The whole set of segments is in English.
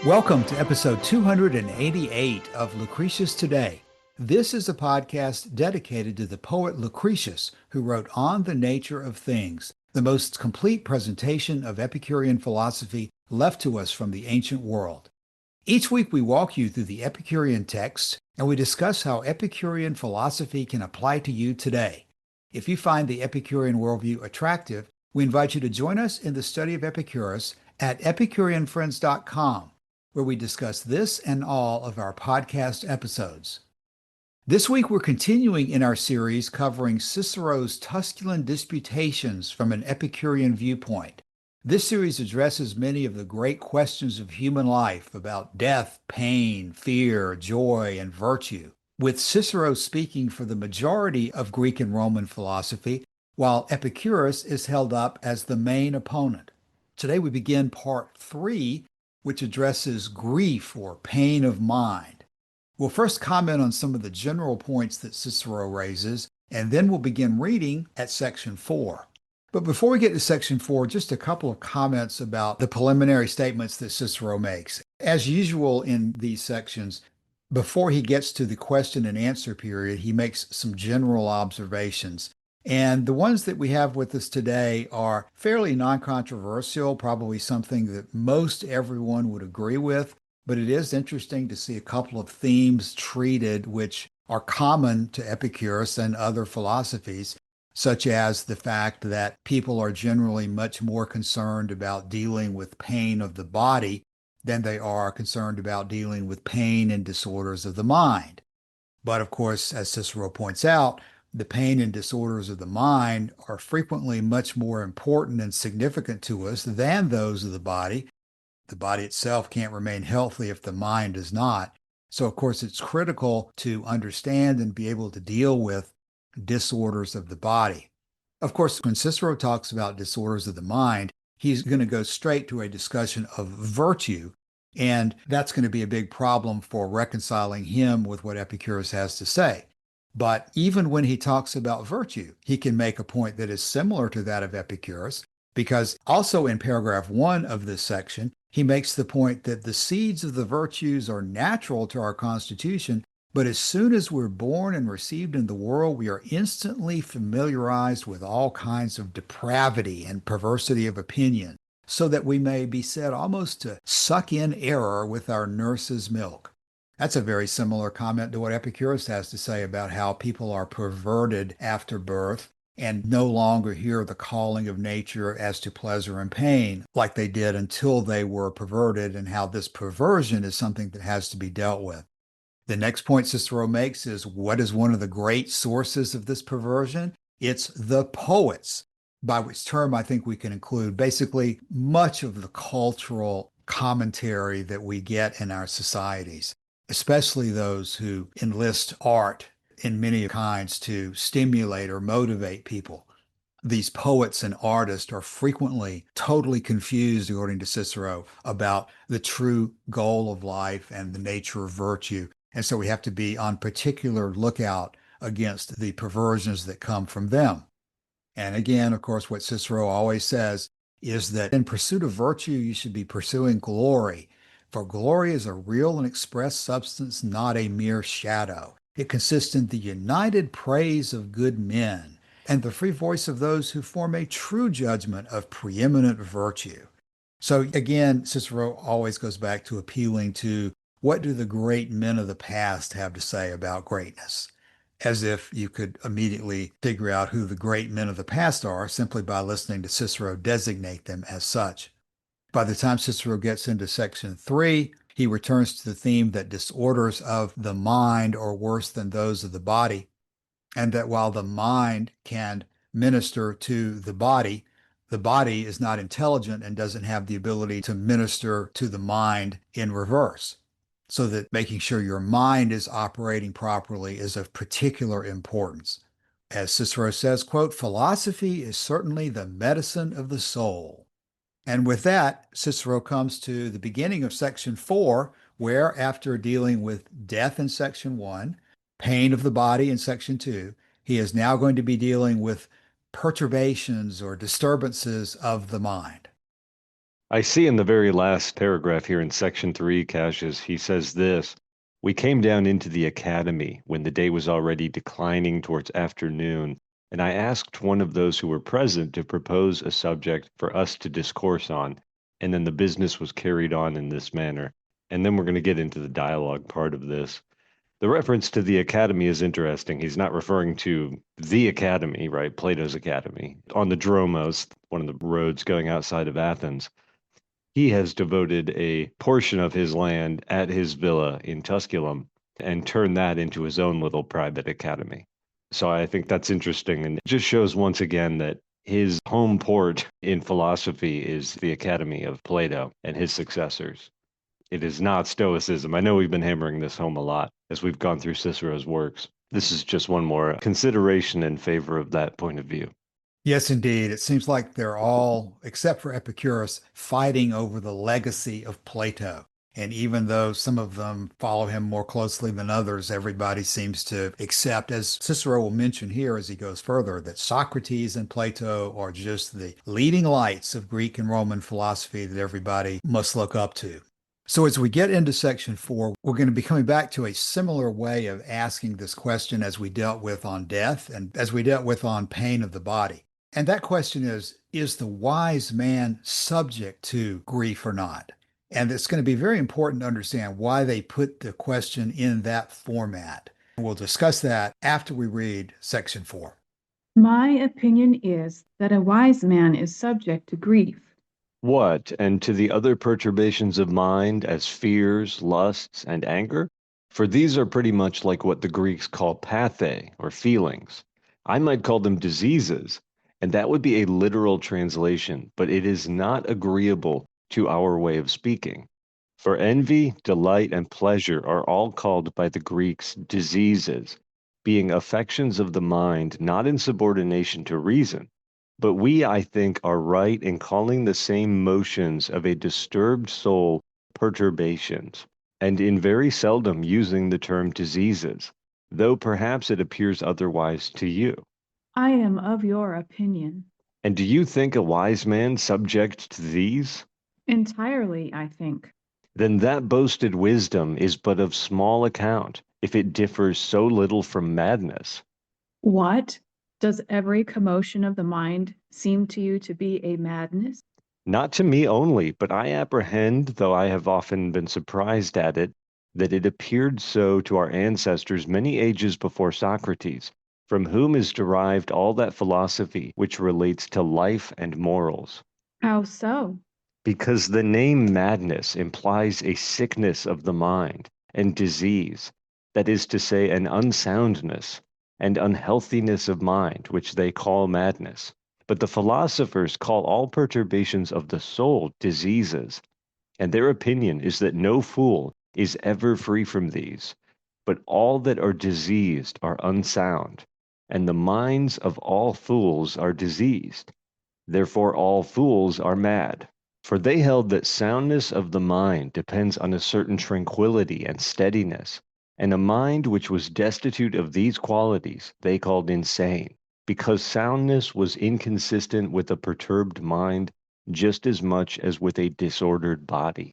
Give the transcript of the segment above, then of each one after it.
Welcome to episode 288 of Lucretius Today. This is a podcast dedicated to the poet Lucretius, who wrote On the Nature of Things, the most complete presentation of Epicurean philosophy left to us from the ancient world. Each week we walk you through the Epicurean texts and we discuss how Epicurean philosophy can apply to you today. If you find the Epicurean worldview attractive, we invite you to join us in the study of Epicurus at EpicureanFriends.com, where we discuss this and all of our podcast episodes. This week, we're continuing in our series covering Cicero's Tusculan Disputations from an Epicurean viewpoint. This series addresses many of the great questions of human life about death, pain, fear, joy, and virtue, with Cicero speaking for the majority of Greek and Roman philosophy, while Epicurus is held up as the main opponent. Today, we begin part 3, which addresses grief or pain of mind. We'll first comment on some of the general points that Cicero raises, and then we'll begin reading at section 4. But before we get to section 4, just a couple of comments about the preliminary statements that Cicero makes. As usual in these sections, before he gets to the question and answer period, he makes some general observations. And the ones that we have with us today are fairly non-controversial, probably something that most everyone would agree with, but it is interesting to see a couple of themes treated which are common to Epicurus and other philosophies, such as the fact that people are generally much more concerned about dealing with pain of the body than they are concerned about dealing with pain and disorders of the mind. But of course, as Cicero points out, the pain and disorders of the mind are frequently much more important and significant to us than those of the body. The body itself can't remain healthy if the mind does not. So, of course, it's critical to understand and be able to deal with disorders of the body. Of course, when Cicero talks about disorders of the mind, he's going to go straight to a discussion of virtue, and that's going to be a big problem for reconciling him with what Epicurus has to say. But even when he talks about virtue, he can make a point that is similar to that of Epicurus, because also in paragraph 1 of this section, he makes the point that the seeds of the virtues are natural to our constitution, but as soon as we're born and received in the world, we are instantly familiarized with all kinds of depravity and perversity of opinion, so that we may be said almost to suck in error with our nurse's milk. That's a very similar comment to what Epicurus has to say about how people are perverted after birth and no longer hear the calling of nature as to pleasure and pain like they did until they were perverted, and how this perversion is something that has to be dealt with. The next point Cicero makes is, what is one of the great sources of this perversion? It's the poets, by which term I think we can include basically much of the cultural commentary that we get in our societies, especially those who enlist art in many kinds to stimulate or motivate people. These poets and artists are frequently totally confused, according to Cicero, about the true goal of life and the nature of virtue. And so we have to be on particular lookout against the perversions that come from them. And again, of course, what Cicero always says is that in pursuit of virtue, you should be pursuing glory. For glory is a real and express substance, not a mere shadow. It consists in the united praise of good men and the free voice of those who form a true judgment of preeminent virtue. So again, Cicero always goes back to appealing to what do the great men of the past have to say about greatness, as if you could immediately figure out who the great men of the past are simply by listening to Cicero designate them as such. By the time Cicero gets into section 3, he returns to the theme that disorders of the mind are worse than those of the body, and that while the mind can minister to the body is not intelligent and doesn't have the ability to minister to the mind in reverse. So that making sure your mind is operating properly is of particular importance. As Cicero says, quote, philosophy is certainly the medicine of the soul. And with that, Cicero comes to the beginning of section 4, where after dealing with death in section 1, pain of the body in section 2, he is now going to be dealing with perturbations or disturbances of the mind. I see in the very last paragraph here in section 3, Cassius, he says this: "We came down into the academy when the day was already declining towards afternoon, and I asked one of those who were present to propose a subject for us to discourse on, and then the business was carried on in this manner." And then we're going to get into the dialogue part of this. The reference to the academy is interesting. He's not referring to the academy, right? Plato's academy on the Dromos, one of the roads going outside of Athens. He has devoted a portion of his land at his villa in Tusculum and turned that into his own little private academy. So I think that's interesting, and it just shows once again that his home port in philosophy is the academy of Plato and his successors. It is not Stoicism. I know we've been hammering this home a lot as we've gone through Cicero's works. This is just one more consideration in favor of that point of view. Yes, indeed. It seems like they're all, except for Epicurus, fighting over the legacy of Plato. And even though some of them follow him more closely than others, everybody seems to accept, as Cicero will mention here as he goes further, that Socrates and Plato are just the leading lights of Greek and Roman philosophy that everybody must look up to. So as we get into section 4, we're going to be coming back to a similar way of asking this question as we dealt with on death and as we dealt with on pain of the body. And that question is the wise man subject to grief or not? And it's going to be very important to understand why they put the question in that format. We'll discuss that after we read section 4. My opinion is that a wise man is subject to grief. What, and to the other perturbations of mind, as fears, lusts, and anger? For these are pretty much like what the Greeks call pathe, or feelings. I might call them diseases, and that would be a literal translation, but it is not agreeable to our way of speaking. For envy, delight, and pleasure are all called by the Greeks diseases, being affections of the mind not in subordination to reason. But we, I think, are right in calling the same motions of a disturbed soul perturbations, and in very seldom using the term diseases, though perhaps it appears otherwise to you. I am of your opinion. And do you think a wise man subject to these? Entirely, I think. Then that boasted wisdom is but of small account, if it differs so little from madness. What? Does every commotion of the mind seem to you to be a madness? Not to me only, but I apprehend, though I have often been surprised at it, that it appeared so to our ancestors many ages before Socrates, from whom is derived all that philosophy which relates to life and morals. How so? Because the name madness implies a sickness of the mind and disease, that is to say, an unsoundness and unhealthiness of mind, which they call madness. But the philosophers call all perturbations of the soul diseases, and their opinion is that no fool is ever free from these, but all that are diseased are unsound, and the minds of all fools are diseased. Therefore all fools are mad. For they held that soundness of the mind depends on a certain tranquillity and steadiness, and a mind which was destitute of these qualities they called insane, because soundness was inconsistent with a perturbed mind just as much as with a disordered body.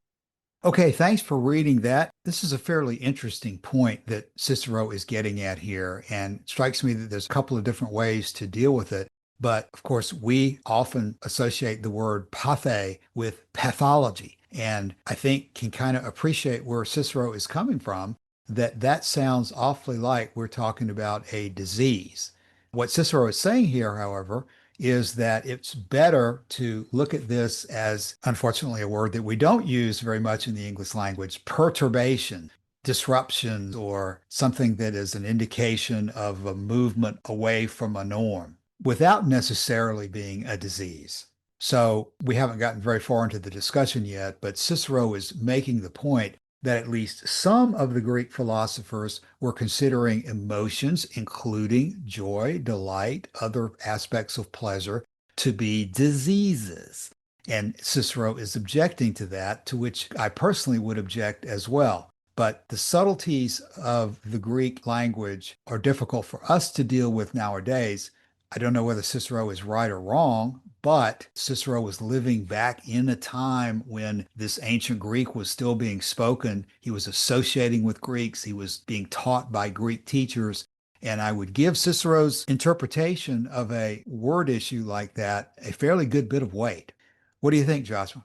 Okay, thanks for reading that. This is a fairly interesting point that Cicero is getting at here, and it strikes me that there's a couple of different ways to deal with it. But of course, we often associate the word pathe with pathology, and I think can kind of appreciate where Cicero is coming from, that that sounds awfully like we're talking about a disease. What Cicero is saying here, however, is that it's better to look at this as, unfortunately, a word that we don't use very much in the English language, perturbation, disruption, or something that is an indication of a movement away from a norm without necessarily being a disease. So we haven't gotten very far into the discussion yet, but Cicero is making the point that at least some of the Greek philosophers were considering emotions, including joy, delight, other aspects of pleasure, to be diseases. And Cicero is objecting to that, to which I personally would object as well. But the subtleties of the Greek language are difficult for us to deal with nowadays. I don't know whether Cicero is right or wrong, But Cicero was living back in a time when this ancient Greek was still being spoken. He was associating with Greeks. He was being taught by Greek teachers. And I would give Cicero's interpretation of a word issue like that a fairly good bit of weight. What do you think, Joshua?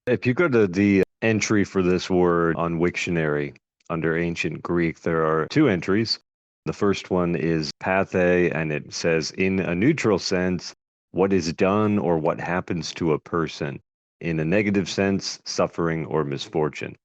If you go to the entry for this word on Wiktionary under ancient Greek, there are two entries. The first one is pathe, and it says, in a neutral sense, what is done or what happens to a person. In a negative sense, suffering or misfortune.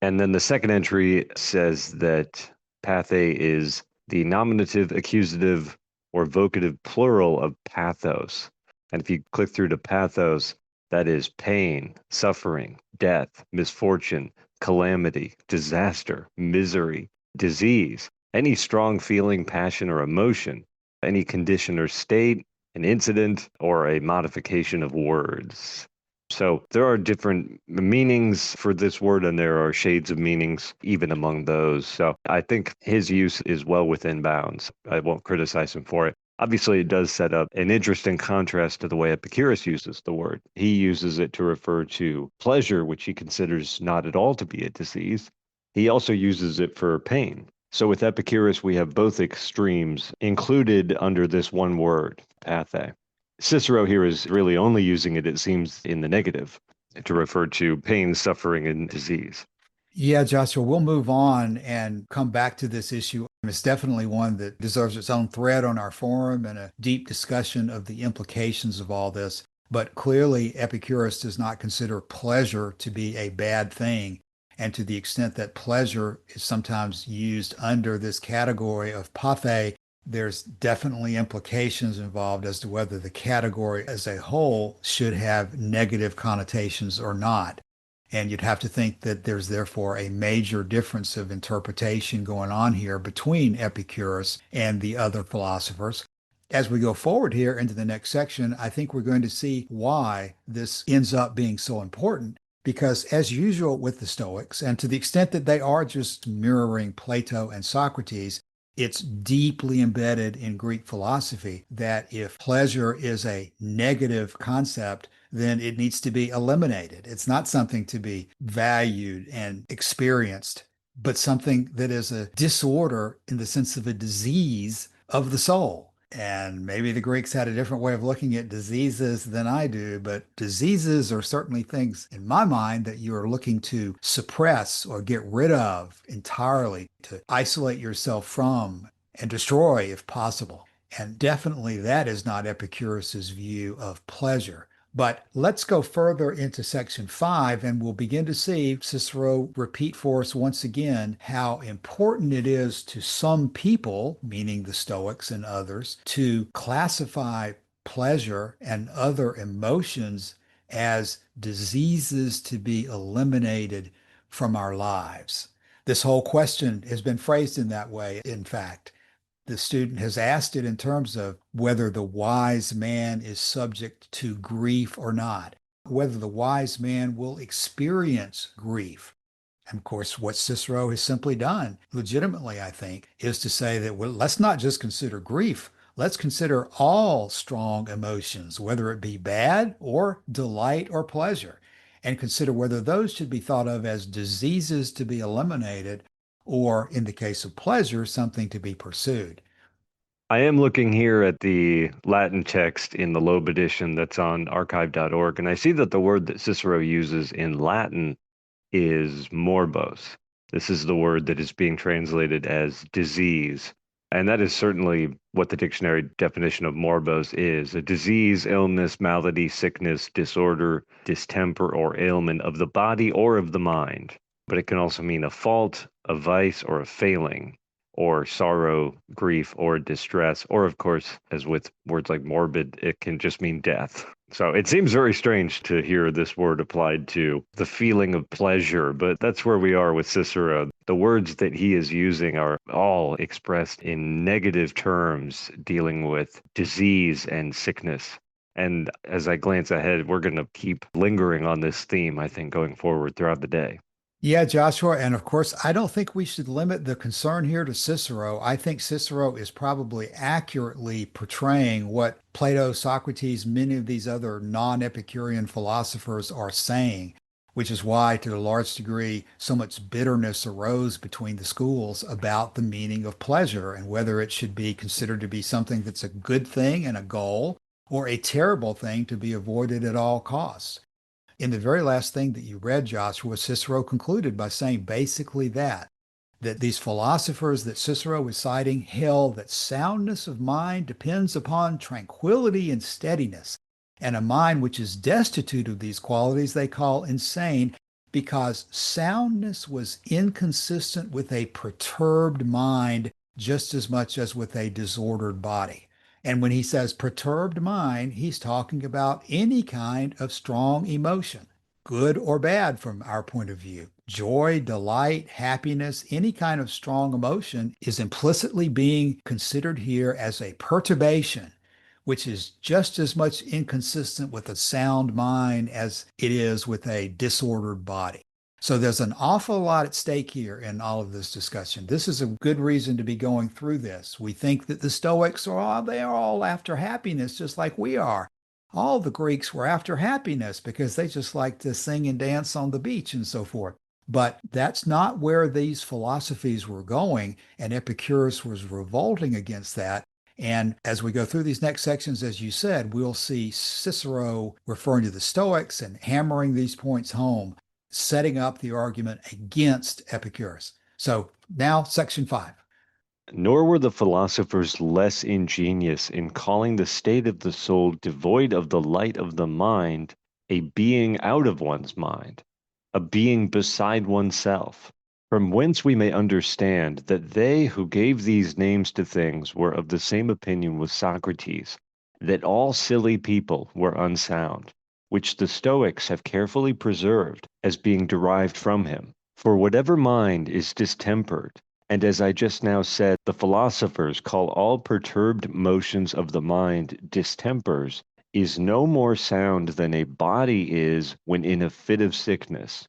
And then the second entry says that pathe is the nominative, accusative, or vocative plural of pathos. And if you click through to pathos, that is pain, suffering, death, misfortune, calamity, disaster, misery, disease, any strong feeling, passion, or emotion, any condition or state, an incident, or a modification of words. So there are different meanings for this word, and there are shades of meanings even among those. So I think his use is well within bounds. I won't criticize him for it. Obviously, it does set up an interesting contrast to the way Epicurus uses the word. He uses it to refer to pleasure, which he considers not at all to be a disease. He also uses it for pain. So with Epicurus, we have both extremes included under this one word, pathe. Cicero here is really only using it, it seems, in the negative to refer to pain, suffering, and disease. Yeah, Joshua, we'll move on and come back to this issue. It's definitely one that deserves its own thread on our forum and a deep discussion of the implications of all this. But clearly, Epicurus does not consider pleasure to be a bad thing. And to the extent that pleasure is sometimes used under this category of pathe, there's definitely implications involved as to whether the category as a whole should have negative connotations or not. And you'd have to think that there's therefore a major difference of interpretation going on here between Epicurus and the other philosophers. As we go forward here into the next section, I think we're going to see why this ends up being so important. Because, as usual with the Stoics, and to the extent that they are just mirroring Plato and Socrates, it's deeply embedded in Greek philosophy that if pleasure is a negative concept, then it needs to be eliminated. It's not something to be valued and experienced, but something that is a disorder in the sense of a disease of the soul. And maybe the Greeks had a different way of looking at diseases than I do, but diseases are certainly things in my mind that you are looking to suppress or get rid of entirely, to isolate yourself from and destroy if possible. And definitely that is not Epicurus's view of pleasure. But let's go further into section 5, and we'll begin to see Cicero repeat for us once again how important it is to some people, meaning the Stoics and others, to classify pleasure and other emotions as diseases to be eliminated from our lives. This whole question has been phrased in that way, in fact. The student has asked it in terms of whether the wise man is subject to grief or not, whether the wise man will experience grief. And of course, what Cicero has simply done, legitimately, I think, is to say that, well, let's not just consider grief. Let's consider all strong emotions, whether it be bad or delight or pleasure, and consider whether those should be thought of as diseases to be eliminated or, in the case of pleasure, something to be pursued. I am looking here at the Latin text in the Loeb edition that's on archive.org, and I see that the word that Cicero uses in Latin is morbos. This is the word that is being translated as disease. And that is certainly what the dictionary definition of morbos is: a disease, illness, malady, sickness, disorder, distemper, or ailment of the body or of the mind. But it can also mean a fault, a vice, or a failing, or sorrow, grief, or distress, or of course, as with words like morbid, it can just mean death. So it seems very strange to hear this word applied to the feeling of pleasure, but that's where we are with Cicero. The words that he is using are all expressed in negative terms, dealing with disease and sickness. And as I glance ahead, we're going to keep lingering on this theme, I think, going forward throughout the day. Yeah, Joshua. And of course, I don't think we should limit the concern here to Cicero. I think Cicero is probably accurately portraying what Plato, Socrates, many of these other non-Epicurean philosophers are saying, which is why, to a large degree, so much bitterness arose between the schools about the meaning of pleasure and whether it should be considered to be something that's a good thing and a goal or a terrible thing to be avoided at all costs. In the very last thing that you read, Joshua, Cicero concluded by saying basically that these philosophers that Cicero was citing held that soundness of mind depends upon tranquility and steadiness, and a mind which is destitute of these qualities they call insane, because soundness was inconsistent with a perturbed mind just as much as with a disordered body. And when he says perturbed mind, he's talking about any kind of strong emotion, good or bad from our point of view. Joy, delight, happiness, any kind of strong emotion is implicitly being considered here as a perturbation, which is just as much inconsistent with a sound mind as it is with a disordered body. So there's an awful lot at stake here in all of this discussion. This is a good reason to be going through this. We think that the Stoics they are all after happiness, just like we are. All the Greeks were after happiness because they just like to sing and dance on the beach and so forth. But that's not where these philosophies were going, and Epicurus was revolting against that. And as we go through these next sections, as you said, we'll see Cicero referring to the Stoics and hammering these points home, setting up the argument against Epicurus. So now, section 5. Nor were the philosophers less ingenious in calling the state of the soul devoid of the light of the mind a being out of one's mind, a being beside oneself, from whence we may understand that they who gave these names to things were of the same opinion with Socrates, that all silly people were unsound, which the Stoics have carefully preserved as being derived from him. For whatever mind is distempered, and as I just now said, the philosophers call all perturbed motions of the mind distempers, is no more sound than a body is when in a fit of sickness.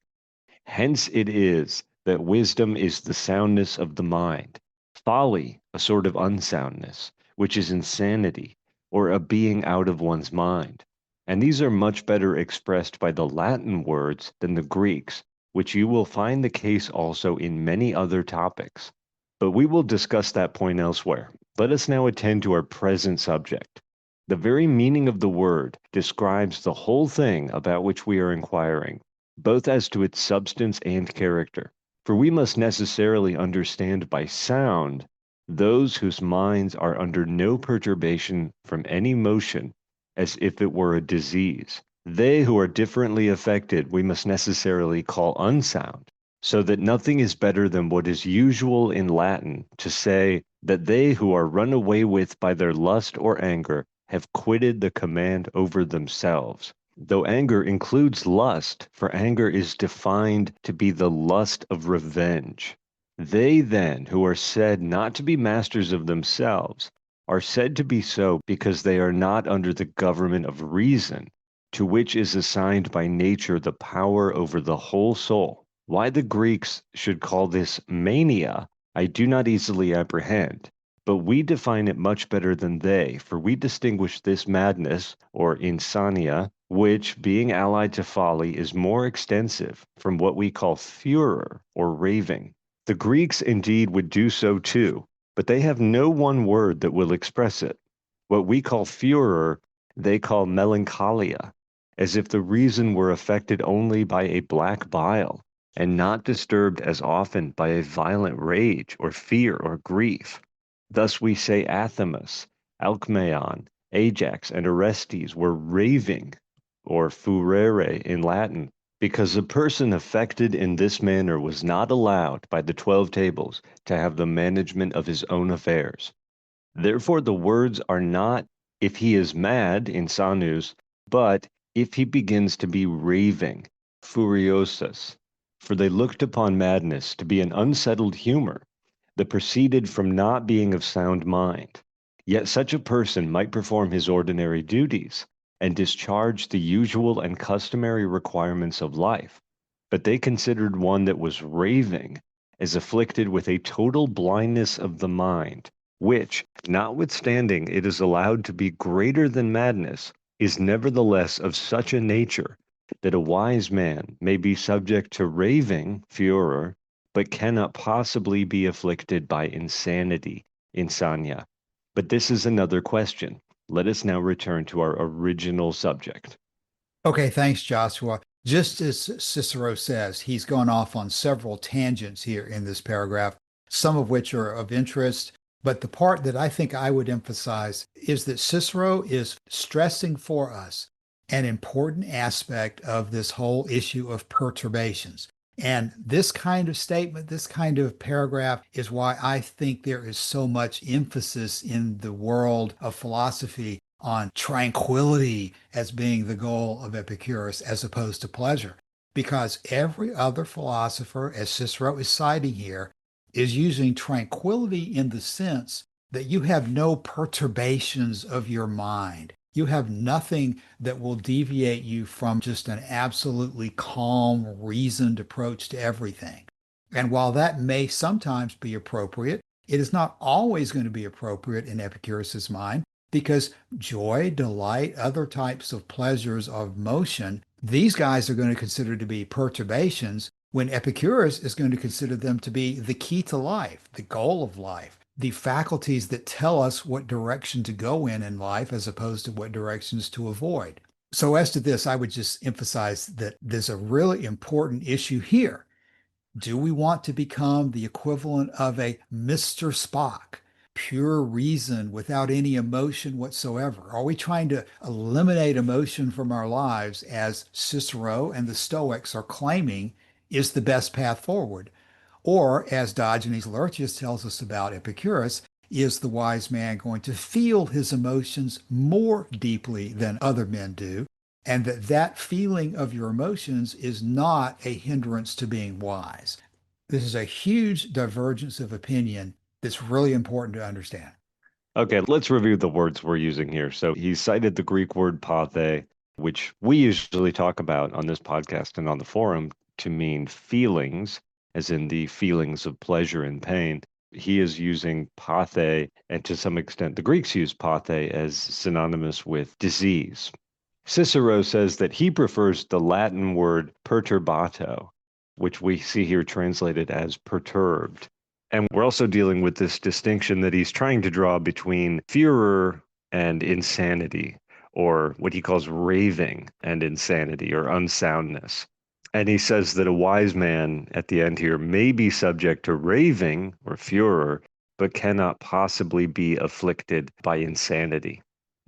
Hence it is that wisdom is the soundness of the mind, folly a sort of unsoundness, which is insanity, or a being out of one's mind. And these are much better expressed by the Latin words than the Greeks, which you will find the case also in many other topics. But we will discuss that point elsewhere. Let us now attend to our present subject. The very meaning of the word describes the whole thing about which we are inquiring, both as to its substance and character. For we must necessarily understand by sound those whose minds are under no perturbation from any motion, as if it were a disease. They who are differently affected we must necessarily call unsound, so that nothing is better than what is usual in Latin to say that they who are run away with by their lust or anger have quitted the command over themselves. Though anger includes lust, for anger is defined to be the lust of revenge. They then, who are said not to be masters of themselves, are said to be so because they are not under the government of reason, to which is assigned by nature the power over the whole soul. Why the Greeks should call this mania, I do not easily apprehend, but we define it much better than they, for we distinguish this madness, or insania, which, being allied to folly, is more extensive, from what we call furor, or raving. The Greeks indeed would do so too, but they have no one word that will express it. What we call furor, they call melancholia, as if the reason were affected only by a black bile, and not disturbed as often by a violent rage, or fear, or grief. Thus we say Athamas, Alcmaeon, Ajax, and Orestes were raving, or furere in Latin, because a person affected in this manner was not allowed by the 12 tables to have the management of his own affairs. Therefore the words are not if he is mad in sanus, but if he begins to be raving, furiosus, for they looked upon madness to be an unsettled humor that proceeded from not being of sound mind. Yet such a person might perform his ordinary duties and discharge the usual and customary requirements of life. but they considered one that was raving as afflicted with a total blindness of the mind, which, notwithstanding it is allowed to be greater than madness, is nevertheless of such a nature that a wise man may be subject to raving, furor, but cannot possibly be afflicted by insanity, insania. But this is another question. Let us now return to our original subject. Okay, thanks, Joshua. Just as Cicero says, he's gone off on several tangents here in this paragraph, some of which are of interest. But the part that I think I would emphasize is that Cicero is stressing for us an important aspect of this whole issue of perturbations. And this kind of statement, this kind of paragraph is why I think there is so much emphasis in the world of philosophy on tranquility as being the goal of Epicurus as opposed to pleasure. Because every other philosopher, as Cicero is citing here, is using tranquility in the sense that you have no perturbations of your mind. You have nothing that will deviate you from just an absolutely calm, reasoned approach to everything. And while that may sometimes be appropriate, it is not always going to be appropriate in Epicurus's mind because joy, delight, other types of pleasures of motion, these guys are going to consider to be perturbations when Epicurus is going to consider them to be the key to life, the goal of life, the faculties that tell us what direction to go in life as opposed to what directions to avoid. So as to this, I would just emphasize that there's a really important issue here. Do we want to become the equivalent of a Mr. Spock, pure reason without any emotion whatsoever? Are we trying to eliminate emotion from our lives, as Cicero and the Stoics are claiming is the best path forward? Or, as Diogenes Laertius tells us about Epicurus, is the wise man going to feel his emotions more deeply than other men do? And that feeling of your emotions is not a hindrance to being wise. This is a huge divergence of opinion that's really important to understand. Okay, let's review the words we're using here. So he cited the Greek word pathe, which we usually talk about on this podcast and on the forum to mean feelings, as in the feelings of pleasure and pain. He is using pathe, and to some extent, the Greeks use pathe as synonymous with disease. Cicero says that he prefers the Latin word perturbato, which we see here translated as perturbed. And we're also dealing with this distinction that he's trying to draw between furor and insanity, or what he calls raving and insanity or unsoundness. And he says that a wise man at the end here may be subject to raving or furor, but cannot possibly be afflicted by insanity.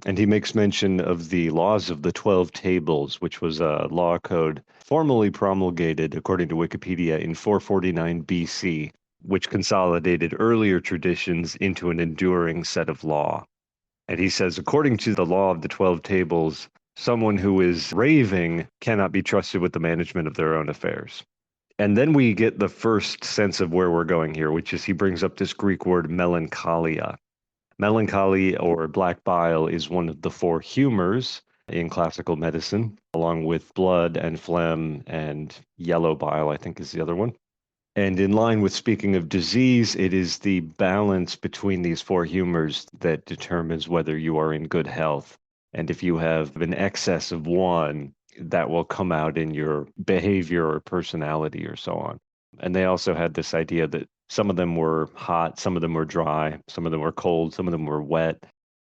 And he makes mention of the laws of the 12 tables, which was a law code formally promulgated, according to Wikipedia, in 449 BC, which consolidated earlier traditions into an enduring set of law. And he says, according to the law of the 12 tables, someone who is raving cannot be trusted with the management of their own affairs. And then we get the first sense of where we're going here, which is he brings up this Greek word melancholia. Melancholy or black bile is one of the four humors in classical medicine, along with blood and phlegm and yellow bile, I think is the other one. And in line with speaking of disease, it is the balance between these four humors that determines whether you are in good health. And if you have an excess of one, that will come out in your behavior or personality or so on. And they also had this idea that some of them were hot, some of them were dry, some of them were cold, some of them were wet.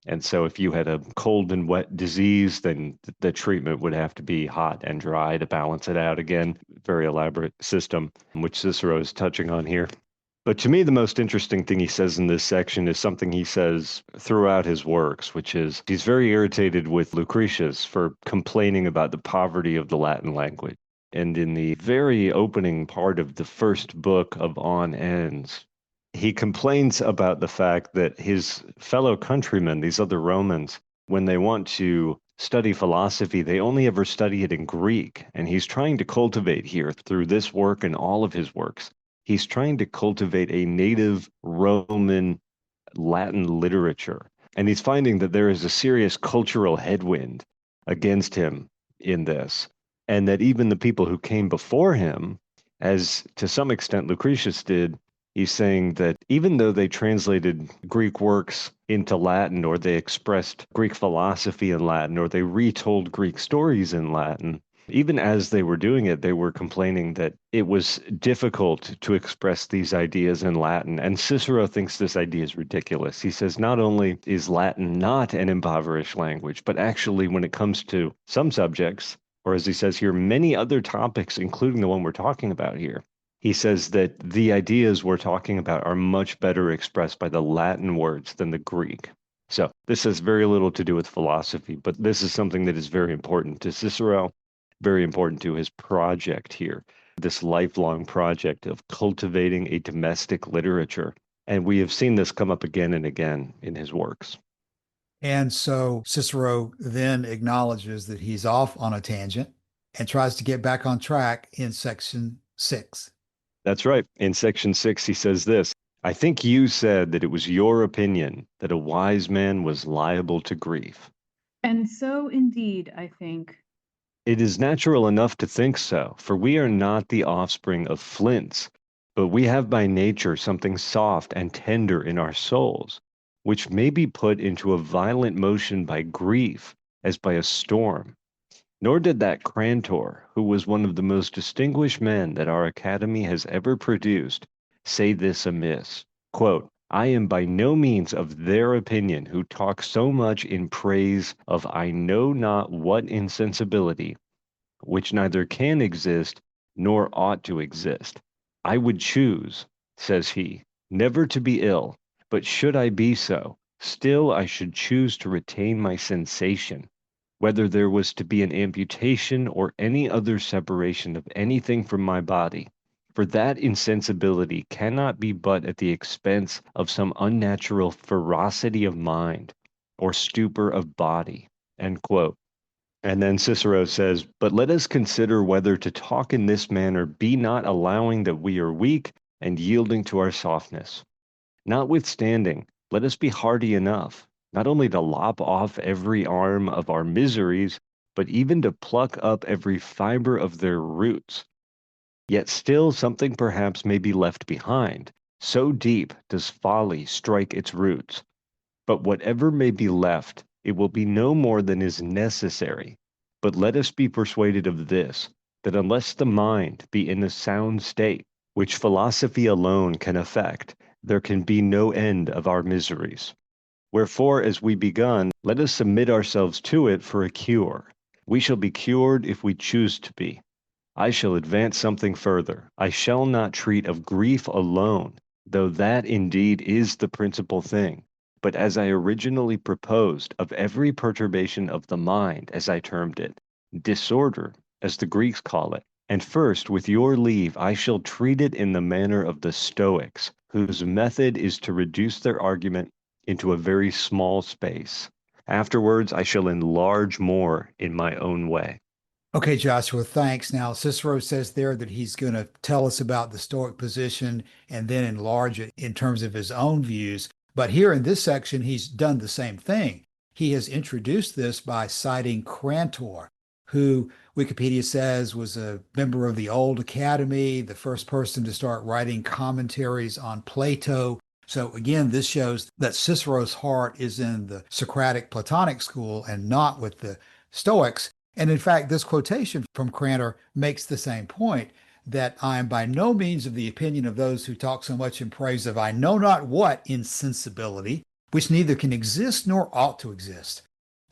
And so if you had a cold and wet disease, then the treatment would have to be hot and dry to balance it out again. Very elaborate system, which Cicero is touching on here. But to me, the most interesting thing he says in this section is something he says throughout his works, which is he's very irritated with Lucretius for complaining about the poverty of the Latin language. And in the very opening part of the first book of On Ends, he complains about the fact that his fellow countrymen, these other Romans, when they want to study philosophy, they only ever study it in Greek. And he's trying to cultivate here through this work and all of his works. He's trying to cultivate a native Roman Latin literature. And he's finding that there is a serious cultural headwind against him in this. and that even the people who came before him, as to some extent Lucretius did, he's saying that even though they translated Greek works into Latin, or they expressed Greek philosophy in Latin, or they retold Greek stories in Latin, even as they were doing it, they were complaining that it was difficult to express these ideas in Latin. And Cicero thinks this idea is ridiculous. He says not only is Latin not an impoverished language, but actually when it comes to some subjects, or as he says here, many other topics, including the one we're talking about here, he says that the ideas we're talking about are much better expressed by the Latin words than the Greek. So this has very little to do with philosophy, but this is something that is very important to Cicero, very important to his project here, this lifelong project of cultivating a domestic literature. And we have seen this come up again and again in his works. And so Cicero then acknowledges that he's off on a tangent and tries to get back on track in section 6. That's right. In section 6, he says this: I think you said that it was your opinion that a wise man was liable to grief. And so indeed, I think. It is natural enough to think so, for we are not the offspring of flints, but we have by nature something soft and tender in our souls, which may be put into a violent motion by grief, as by a storm. Nor did that Crantor, who was one of the most distinguished men that our Academy has ever produced, say this amiss. Quote, I am by no means of their opinion who talk so much in praise of I know not what insensibility, which neither can exist nor ought to exist. I would choose, says he, never to be ill, but should I be so, still I should choose to retain my sensation, whether there was to be an amputation or any other separation of anything from my body. For that insensibility cannot be but at the expense of some unnatural ferocity of mind or stupor of body. End quote. And then Cicero says, but let us consider whether to talk in this manner be not allowing that we are weak and yielding to our softness. Notwithstanding, let us be hardy enough, not only to lop off every arm of our miseries, but even to pluck up every fiber of their roots. Yet still something perhaps may be left behind, so deep does folly strike its roots. But whatever may be left, it will be no more than is necessary. But let us be persuaded of this, that unless the mind be in a sound state, which philosophy alone can effect, there can be no end of our miseries. Wherefore, as we begun, let us submit ourselves to it for a cure. We shall be cured if we choose to be. I shall advance something further. I shall not treat of grief alone, though that indeed is the principal thing, but as I originally proposed, of every perturbation of the mind, as I termed it, disorder, as the Greeks call it. And first, with your leave, I shall treat it in the manner of the Stoics, whose method is to reduce their argument into a very small space. Afterwards, I shall enlarge more in my own way. Okay, Joshua, thanks. Now, Cicero says there that he's going to tell us about the Stoic position and then enlarge it in terms of his own views. But here in this section, he's done the same thing. He has introduced this by citing Crantor, who Wikipedia says was a member of the Old Academy, the first person to start writing commentaries on Plato. So again, this shows that Cicero's heart is in the Socratic Platonic school and not with the Stoics. And in fact, this quotation from Crantor makes the same point, that I am by no means of the opinion of those who talk so much in praise of I know not what insensibility, which neither can exist nor ought to exist.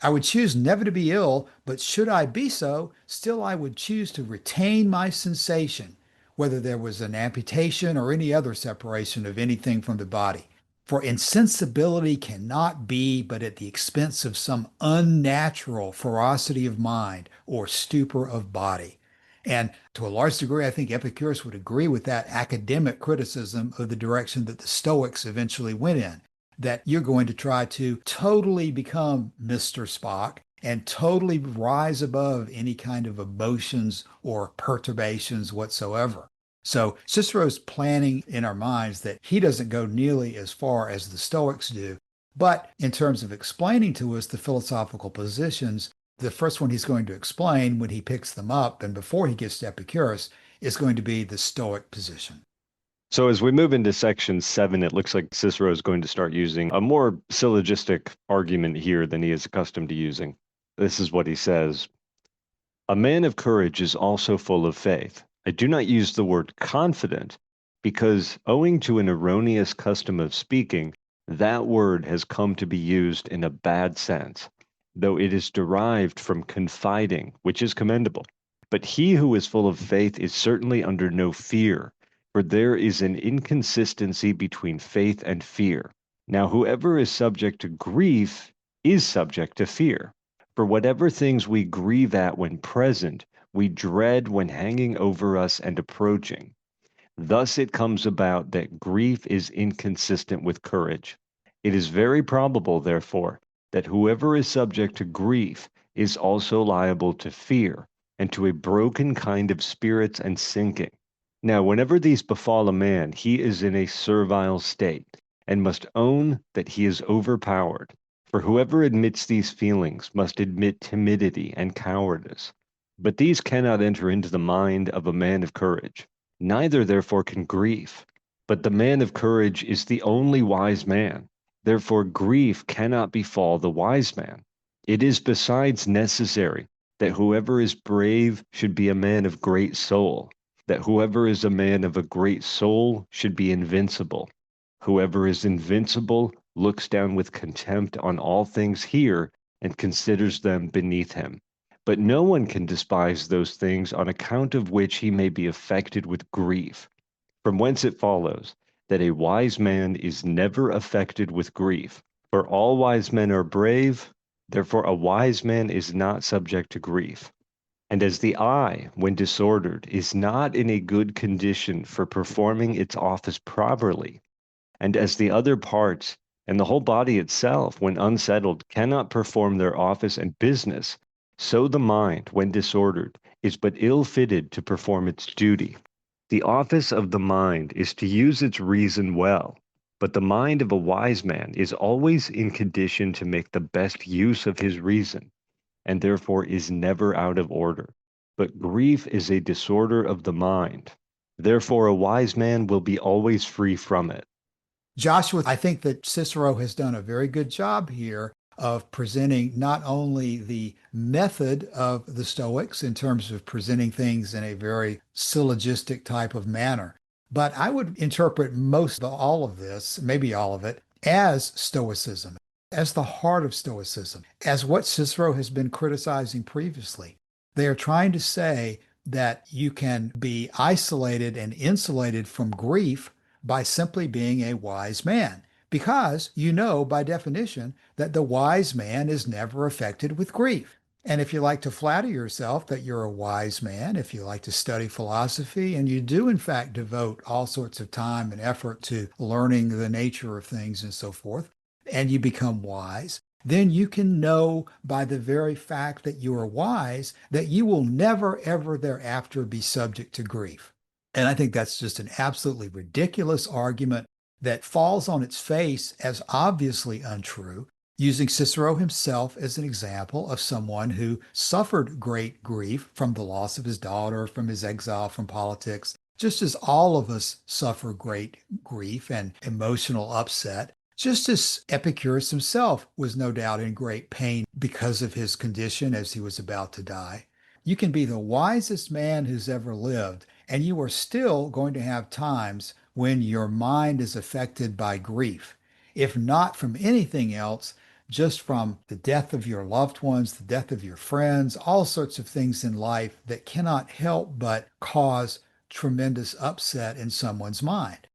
I would choose never to be ill, but should I be so, still I would choose to retain my sensation, whether there was an amputation or any other separation of anything from the body. For insensibility cannot be but at the expense of some unnatural ferocity of mind or stupor of body. And to a large degree, I think Epicurus would agree with that academic criticism of the direction that the Stoics eventually went in, that you're going to try to totally become Mr. Spock and totally rise above any kind of emotions or perturbations whatsoever. So Cicero's planning in our minds that he doesn't go nearly as far as the Stoics do, but in terms of explaining to us the philosophical positions, The first one he's going to explain when he picks them up and before he gets to Epicurus is going to be the Stoic position. So as we move into section 7, it looks like Cicero is going to start using a more syllogistic argument here than he is accustomed to using. This is what he says. A man of courage is also full of faith. I do not use the word confident because, owing to an erroneous custom of speaking, that word has come to be used in a bad sense, though it is derived from confiding, which is commendable. But he who is full of faith is certainly under no fear, for there is an inconsistency between faith and fear. Now, whoever is subject to grief is subject to fear. For whatever things we grieve at when present, we dread when hanging over us and approaching. Thus it comes about that grief is inconsistent with courage. It is very probable, therefore, that whoever is subject to grief is also liable to fear, and to a broken kind of spirits and sinking. Now, whenever these befall a man, he is in a servile state, and must own that he is overpowered. For whoever admits these feelings must admit timidity and cowardice. But these cannot enter into the mind of a man of courage. Neither therefore can grief. But the man of courage is the only wise man. Therefore grief cannot befall the wise man. It is besides necessary that whoever is brave should be a man of great soul, that whoever is a man of a great soul should be invincible. Whoever is invincible looks down with contempt on all things here and considers them beneath him. But no one can despise those things on account of which he may be affected with grief. From whence it follows that a wise man is never affected with grief. For all wise men are brave, therefore a wise man is not subject to grief. And as the eye, when disordered, is not in a good condition for performing its office properly, and as the other parts and the whole body itself, when unsettled, cannot perform their office and business, so the mind, when disordered, is but ill fitted to perform its duty. The office of the mind is to use its reason well, but the mind of a wise man is always in condition to make the best use of his reason, and therefore is never out of order. But grief is a disorder of the mind. Therefore, a wise man will be always free from it. Joshua, I think that Cicero has done a very good job here of presenting not only the method of the Stoics in terms of presenting things in a very syllogistic type of manner, but I would interpret most of all of this, maybe all of it, as Stoicism, as the heart of Stoicism, as what Cicero has been criticizing previously. They are trying to say that you can be isolated and insulated from grief by simply being a wise man, because you know by definition that the wise man is never affected with grief. And if you like to flatter yourself that you're a wise man, if you like to study philosophy, and you do in fact devote all sorts of time and effort to learning the nature of things and so forth, and you become wise, then you can know by the very fact that you are wise that you will never, ever thereafter be subject to grief. And I think that's just an absolutely ridiculous argument that falls on its face as obviously untrue, using Cicero himself as an example of someone who suffered great grief from the loss of his daughter, from his exile from politics, just as all of us suffer great grief and emotional upset, just as Epicurus himself was no doubt in great pain because of his condition as he was about to die. You can be the wisest man who's ever lived, and you are still going to have times when your mind is affected by grief. If not from anything else, just from the death of your loved ones, the death of your friends, all sorts of things in life that cannot help but cause tremendous upset in someone's mind.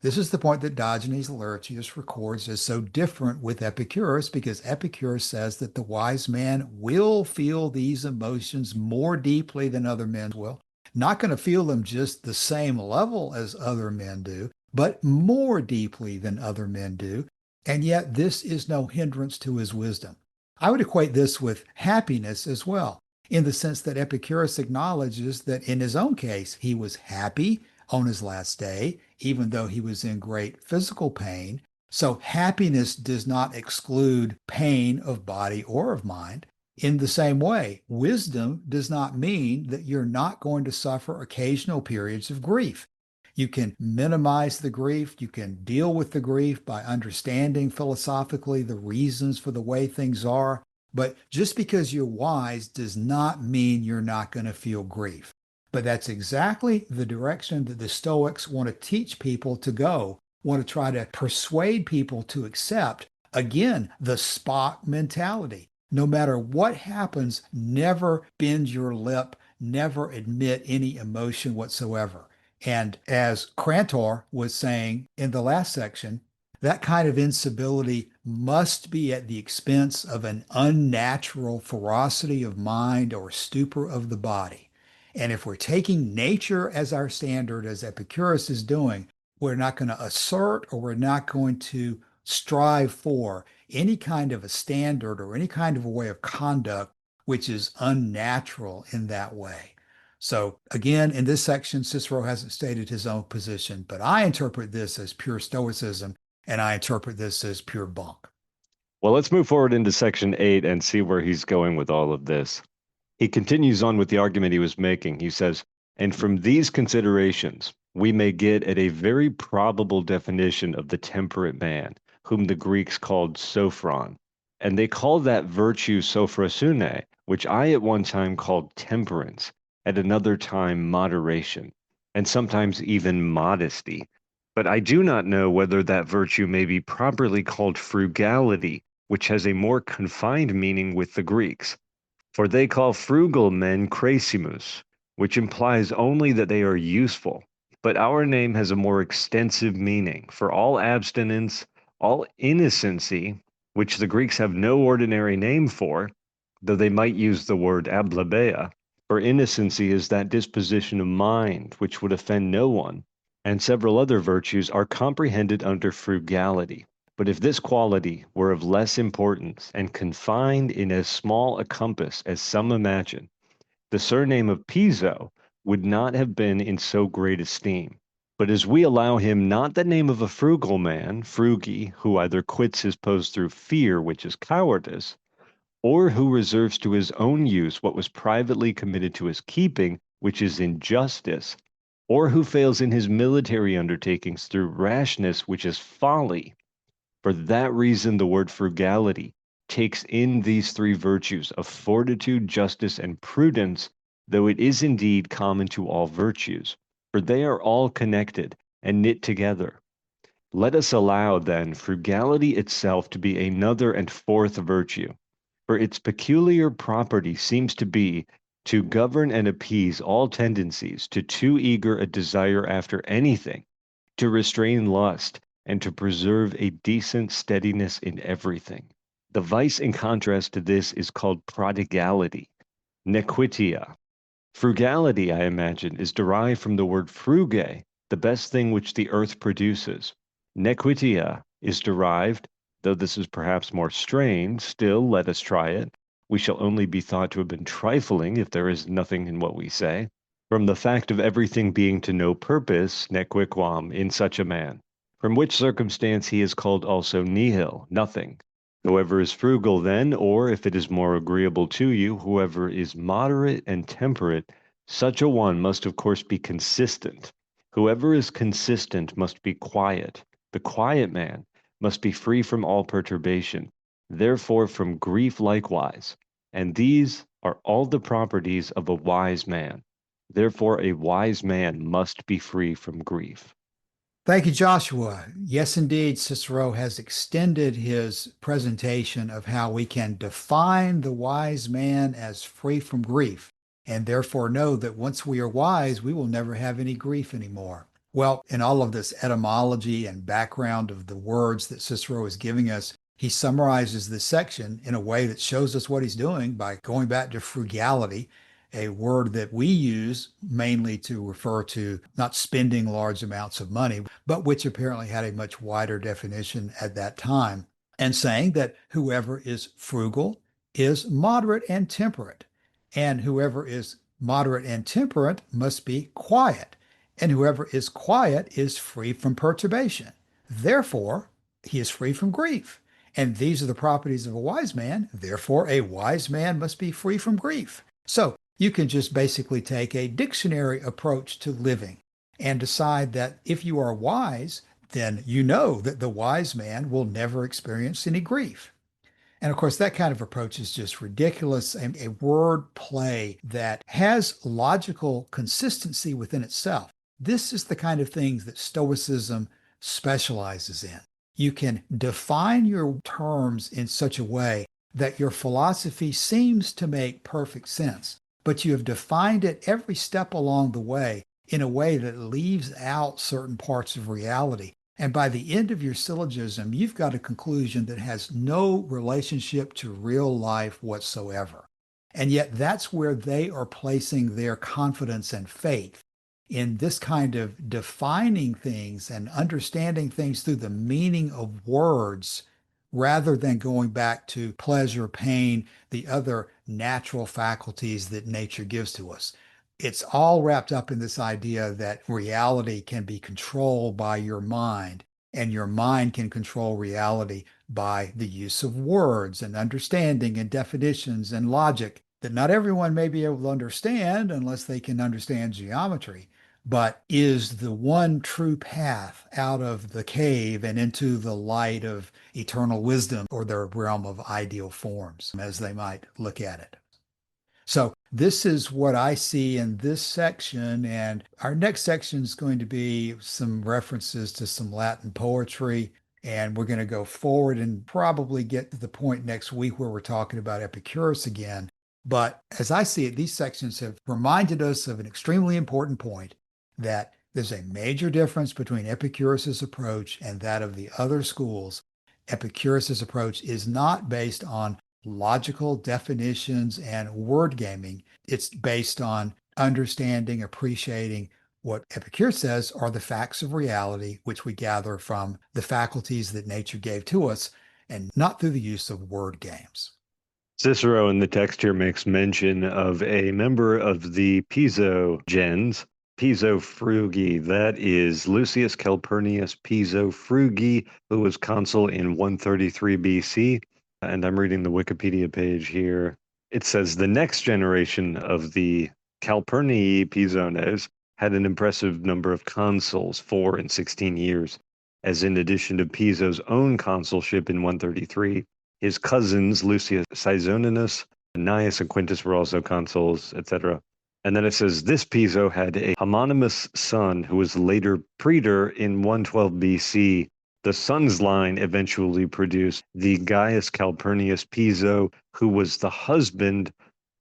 This is the point that Diogenes Laertius records as so different with Epicurus, because Epicurus says that the wise man will feel these emotions more deeply than other men will. Not going to feel them just the same level as other men do, but more deeply than other men do. And yet this is no hindrance to his wisdom. I would equate this with happiness as well, in the sense that Epicurus acknowledges that in his own case, he was happy on his last day, even though he was in great physical pain. So happiness does not exclude pain of body or of mind. In the same way, wisdom does not mean that you're not going to suffer occasional periods of grief. You can minimize the grief. You can deal with the grief by understanding philosophically the reasons for the way things are. But just because you're wise does not mean you're not going to feel grief. But that's exactly the direction that the Stoics want to teach people to go, want to try to persuade people to accept, again, the Spock mentality. No matter what happens, never bend your lip, never admit any emotion whatsoever. And as Crantor was saying in the last section, that kind of incivility must be at the expense of an unnatural ferocity of mind or stupor of the body. And if we're taking nature as our standard, as Epicurus is doing, we're not going to assert or we're not going to strive for any kind of a standard or any kind of a way of conduct which is unnatural in that way. So again, in this section, Cicero hasn't stated his own position, but I interpret this as pure Stoicism, and I interpret this as pure bunk. Well, let's move forward into section 8 and see where he's going with all of this. He continues on with the argument he was making. He says, and from these considerations, we may get at a very probable definition of the temperate man, whom the Greeks called sophron. And they called that virtue sophrosune, which I at one time called temperance, at another time moderation, and sometimes even modesty. But I do not know whether that virtue may be properly called frugality, which has a more confined meaning with the Greeks. For they call frugal men crassimus, which implies only that they are useful. But our name has a more extensive meaning, for all abstinence, all innocency, which the Greeks have no ordinary name for, though they might use the word ablabeia, for innocency is that disposition of mind which would offend no one, and several other virtues are comprehended under frugality. But if this quality were of less importance and confined in as small a compass as some imagine, the surname of Piso would not have been in so great esteem. But as we allow him not the name of a frugal man, frugi, who either quits his post through fear, which is cowardice, or who reserves to his own use what was privately committed to his keeping, which is injustice, or who fails in his military undertakings through rashness, which is folly. For that reason, the word frugality takes in these three virtues of fortitude, justice, and prudence, though it is indeed common to all virtues, for they are all connected and knit together. Let us allow, then, frugality itself to be another and fourth virtue, for its peculiar property seems to be to govern and appease all tendencies to too eager a desire after anything, to restrain lust, and to preserve a decent steadiness in everything. The vice in contrast to this is called prodigality, nequitia. Frugality, I imagine, is derived from the word fruge, the best thing which the earth produces. Nequitia is derived, though this is perhaps more strained, still let us try it. We shall only be thought to have been trifling if there is nothing in what we say. From the fact of everything being to no purpose, nequiquam, in such a man. From which circumstance he is called also nihil, nothing. Whoever is frugal then, or if it is more agreeable to you, whoever is moderate and temperate, such a one must of course be consistent. Whoever is consistent must be quiet. The quiet man must be free from all perturbation, therefore from grief likewise. And these are all the properties of a wise man. Therefore a wise man must be free from grief. Thank you, Joshua. Yes, indeed, Cicero has extended his presentation of how we can define the wise man as free from grief, and therefore know that once we are wise, we will never have any grief anymore. Well, in all of this etymology and background of the words that Cicero is giving us, he summarizes this section in a way that shows us what he's doing by going back to frugality, a word that we use mainly to refer to not spending large amounts of money, but which apparently had a much wider definition at that time, and saying that whoever is frugal is moderate and temperate, and whoever is moderate and temperate must be quiet, and whoever is quiet is free from perturbation. Therefore, he is free from grief. And these are the properties of a wise man. Therefore, a wise man must be free from grief. So you can just basically take a dictionary approach to living and decide that if you are wise, then you know that the wise man will never experience any grief. And of course, that kind of approach is just ridiculous, and a word play that has logical consistency within itself. This is the kind of things that Stoicism specializes in. You can define your terms in such a way that your philosophy seems to make perfect sense, but you have defined it every step along the way in a way that leaves out certain parts of reality. And by the end of your syllogism, you've got a conclusion that has no relationship to real life whatsoever. And yet that's where they are placing their confidence and faith, in this kind of defining things and understanding things through the meaning of words, rather than going back to pleasure, pain, the other natural faculties that nature gives to us. It's all wrapped up in this idea that reality can be controlled by your mind, and your mind can control reality by the use of words and understanding and definitions and logic that not everyone may be able to understand unless they can understand geometry, but is the one true path out of the cave and into the light of eternal wisdom, or the realm of ideal forms, as they might look at it. So this is what I see in this section. And our next section is going to be some references to some Latin poetry. And we're going to go forward and probably get to the point next week where we're talking about Epicurus again. But as I see it, these sections have reminded us of an extremely important point, that there's a major difference between Epicurus's approach and that of the other schools. Epicurus's approach is not based on logical definitions and word gaming. It's based on understanding, appreciating what Epicurus says are the facts of reality, which we gather from the faculties that nature gave to us, and not through the use of word games. Cicero in the text here makes mention of a member of the Piso gens, Piso Frugi. That is Lucius Calpurnius Piso Frugi, who was consul in 133 BC. And I'm reading the Wikipedia page here. It says the next generation of the Calpurnii Pisones had an impressive number of consuls, 4 in 16 years, as in addition to Piso's own consulship in 133, his cousins Lucius Caesoninus, Gnaeus and Quintus were also consuls, etc. And then it says this Piso had a homonymous son who was later praetor in 112 BC. The son's line eventually produced the Gaius Calpurnius Piso, who was the husband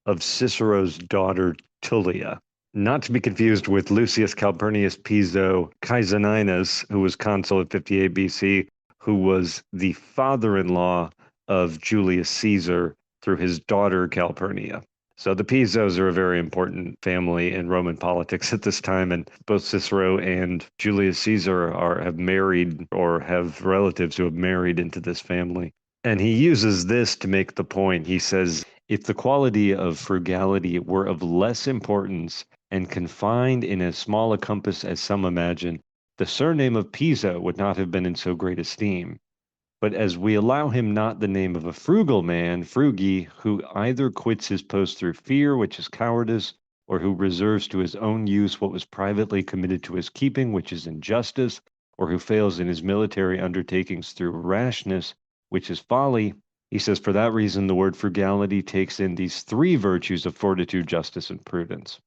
of Cicero's daughter Tullia. Not to be confused with Lucius Calpurnius Piso Caesoninus, who was consul at 58 BC, who was the father-in-law of Julius Caesar through his daughter Calpurnia. So the Pisos are a very important family in Roman politics at this time, and both Cicero and Julius Caesar have married or have relatives who have married into this family. And he uses this to make the point. He says, if the quality of frugality were of less importance and confined in as small a compass as some imagine, the surname of Piso would not have been in so great esteem. But as we allow him not the name of a frugal man, Frugi, who either quits his post through fear, which is cowardice, or who reserves to his own use what was privately committed to his keeping, which is injustice, or who fails in his military undertakings through rashness, which is folly, he says, for that reason, the word frugality takes in these 3 virtues of fortitude, justice, and prudence,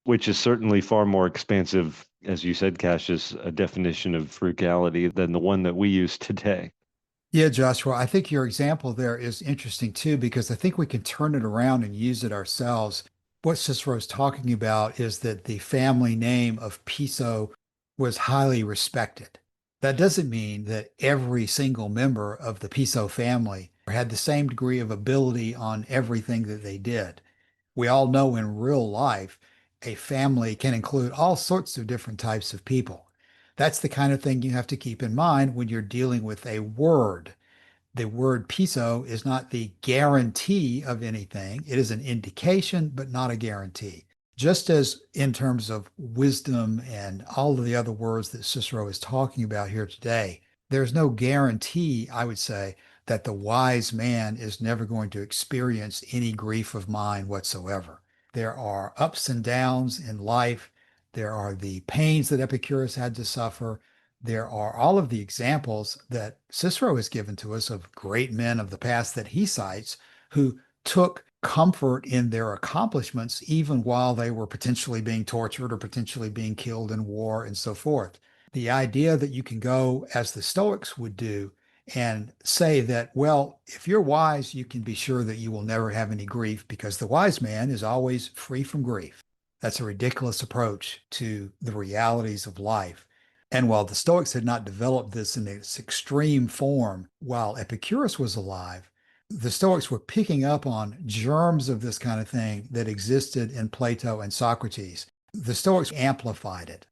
which is certainly far more expansive, as you said, Cassius, a definition of frugality than the one that we use today. Yeah, Joshua, I think your example there is interesting too, because I think we can turn it around and use it ourselves. What Cicero is talking about is that the family name of Piso was highly respected. That doesn't mean that every single member of the Piso family had the same degree of ability on everything that they did. We all know in real life, a family can include all sorts of different types of people. That's the kind of thing you have to keep in mind when you're dealing with a word. The word piso is not the guarantee of anything. It is an indication, but not a guarantee. Just as in terms of wisdom and all of the other words that Cicero is talking about here today, there's no guarantee, I would say, that the wise man is never going to experience any grief of mind whatsoever. There are ups and downs in life. There are the pains that Epicurus had to suffer. There are all of the examples that Cicero has given to us of great men of the past that he cites who took comfort in their accomplishments even while they were potentially being tortured or potentially being killed in war and so forth. The idea that you can go, as the Stoics would do, and say that, well, if you're wise, you can be sure that you will never have any grief because the wise man is always free from grief. That's a ridiculous approach to the realities of life. And while the Stoics had not developed this in its extreme form while Epicurus was alive, the Stoics were picking up on germs of this kind of thing that existed in Plato and Socrates. The Stoics amplified it.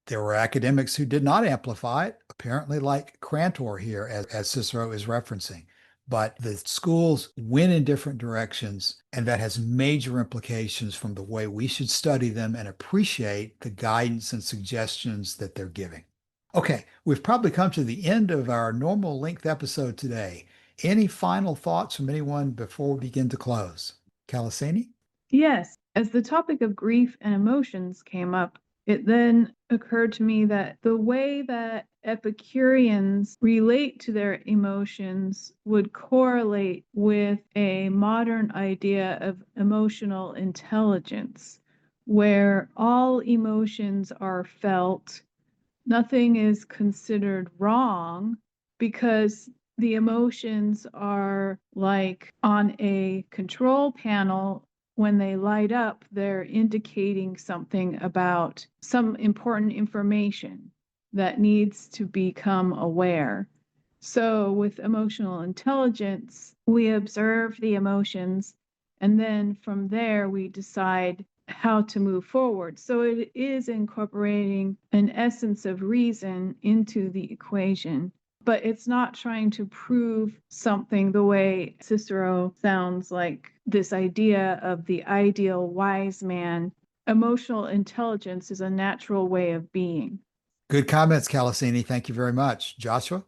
There were academics who did not amplify it, apparently like Crantor here, as Cicero is referencing. But the schools went in different directions, and that has major implications from the way we should study them and appreciate the guidance and suggestions that they're giving. Okay, we've probably come to the end of our normal length episode today. Any final thoughts from anyone before we begin to close? Calasini? Yes, as the topic of grief and emotions came up, it then occurred to me that the way that Epicureans relate to their emotions would correlate with a modern idea of emotional intelligence, where all emotions are felt, nothing is considered wrong because the emotions are like on a control panel. When they light up, they're indicating something about some important information that needs to become aware. So with emotional intelligence, we observe the emotions, and then from there we decide how to move forward. So it is incorporating an essence of reason into the equation, but it's not trying to prove something the way Cicero sounds like this idea of the ideal wise man. Emotional intelligence is a natural way of being. Good comments, Calasini. Thank you very much. Joshua?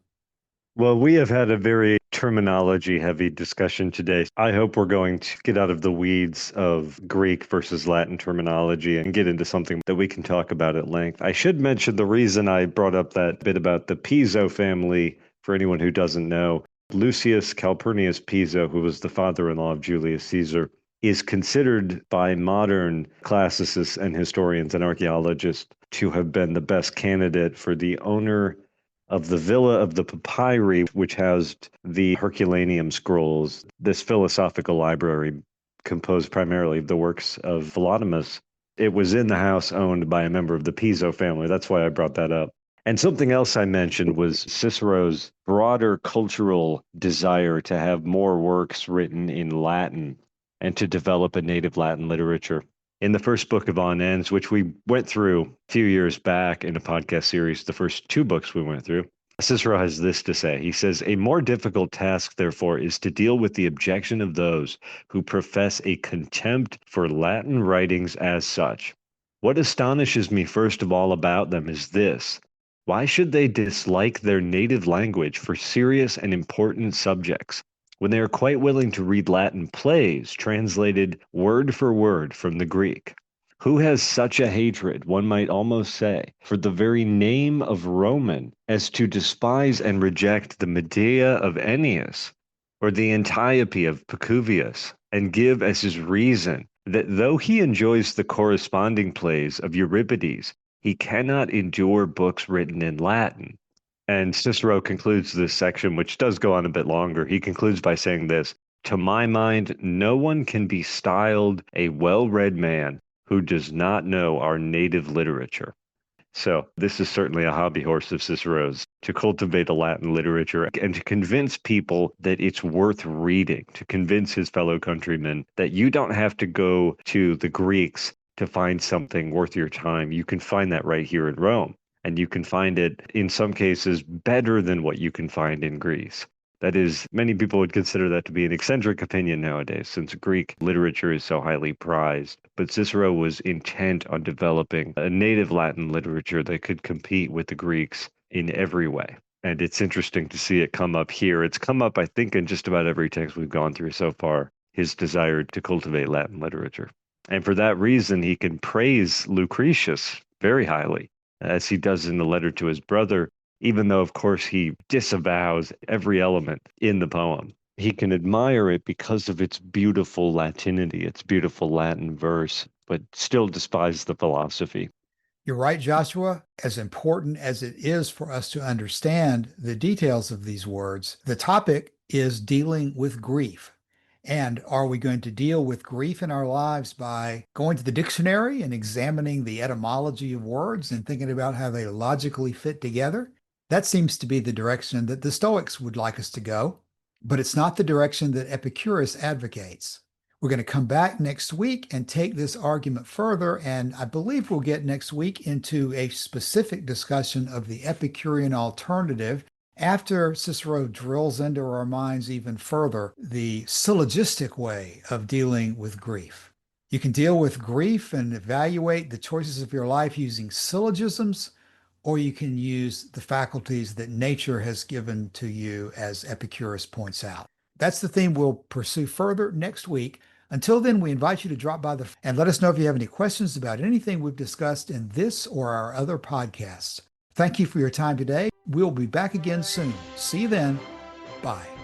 Well, we have had a very terminology heavy discussion today. I hope we're going to get out of the weeds of Greek versus Latin terminology and get into something that we can talk about at length. I should mention the reason I brought up that bit about the Piso family, for anyone who doesn't know. Lucius Calpurnius Piso, who was the father-in-law of Julius Caesar, is considered by modern classicists and historians and archaeologists to have been the best candidate for the owner of the Villa of the Papyri, which housed the Herculaneum scrolls, this philosophical library composed primarily of the works of Philodemus. It was in the house owned by a member of the Piso family. That's why I brought that up. And something else I mentioned was Cicero's broader cultural desire to have more works written in Latin and to develop a native Latin literature. In the first book of On Ends, which we went through a few years back in a podcast series, the first two books we went through, Cicero has this to say. He says, "A more difficult task, therefore, is to deal with the objection of those who profess a contempt for Latin writings as such. What astonishes me first of all about them is this. Why should they dislike their native language for serious and important subjects, when they are quite willing to read Latin plays translated word for word from the Greek? Who has such a hatred, one might almost say, for the very name of Roman as to despise and reject the Medea of Ennius or the Antiope of Pacuvius, and give as his reason that though he enjoys the corresponding plays of Euripides, he cannot endure books written in Latin?" And Cicero concludes this section, which does go on a bit longer. He concludes by saying this: "To my mind, no one can be styled a well-read man who does not know our native literature." So this is certainly a hobby horse of Cicero's, to cultivate a Latin literature and to convince people that it's worth reading, to convince his fellow countrymen that you don't have to go to the Greeks to find something worth your time. You can find that right here in Rome. And you can find it, in some cases, better than what you can find in Greece. That is, many people would consider that to be an eccentric opinion nowadays, since Greek literature is so highly prized. But Cicero was intent on developing a native Latin literature that could compete with the Greeks in every way. And it's interesting to see it come up here. It's come up, I think, in just about every text we've gone through so far, his desire to cultivate Latin literature. And for that reason, he can praise Lucretius very highly, as he does in the letter to his brother, even though, of course, he disavows every element in the poem. He can admire it because of its beautiful Latinity, its beautiful Latin verse, but still despise the philosophy. You're right, Joshua. As important as it is for us to understand the details of these words, the topic is dealing with grief. And are we going to deal with grief in our lives by going to the dictionary and examining the etymology of words and thinking about how they logically fit together? That seems to be the direction that the Stoics would like us to go, but it's not the direction that Epicurus advocates. We're going to come back next week and take this argument further, and I believe we'll get next week into a specific discussion of the Epicurean alternative after Cicero drills into our minds even further the syllogistic way of dealing with grief. You can deal with grief and evaluate the choices of your life using syllogisms, or you can use the faculties that nature has given to you, as Epicurus points out. That's the theme we'll pursue further next week. Until then, we invite you to drop by and let us know if you have any questions about anything we've discussed in this or our other podcasts. Thank you for your time today. We'll be back again soon. See you then. Bye.